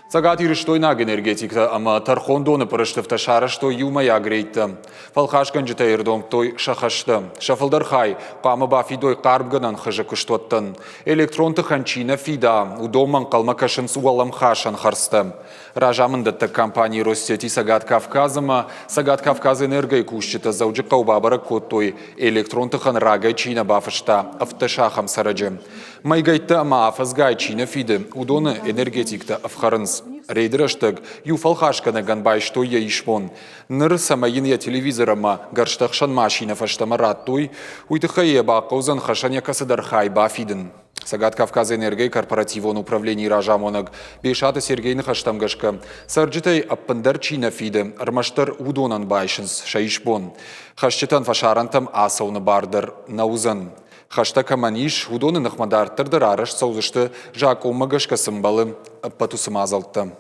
Цагаат ирыштойнаг энергетикта, ама тархондоны пырыштыфта шарыштой юмая грейтті. Фалхашкан жыта ердомтой шахашты. Шафылдар хай, қамы бафидой қарбғынан хыжы күштоттын. Электронты ханчина фида, удоман қалмакашын суалам хашан харсты. Ражамындатты компании Россети Сагат Кавказыма, Сагат Кавказ энергой кушчыта зауджы қаубабара коттой электронты хан рагай чина бафышта, автошахам сараджы. Майгайтты ама афазгай чина фиды, удоны энергетикта афхарынс. Рейдерыштык, юфалхашканы ганбай что я ишпон. Ныр самайын я телевизорама гарштахшан машина фаштама раттуй, уйтыхае бақаузан хашаня касыдар хай бафидын. Сагат Кавказ энергей корпоративон управлений ражамонаг, бешаты Сергейны хаштамгашка. Сарджитай аппандар чина фиды, армаштар удонан байшынс, шаишпон. Хашчитан фашарантам асауны бардыр наузан. Хашта каманиш удоны нахмадарттырдыр арыш саузышты жак омагашка сымбалы патусым азалтты.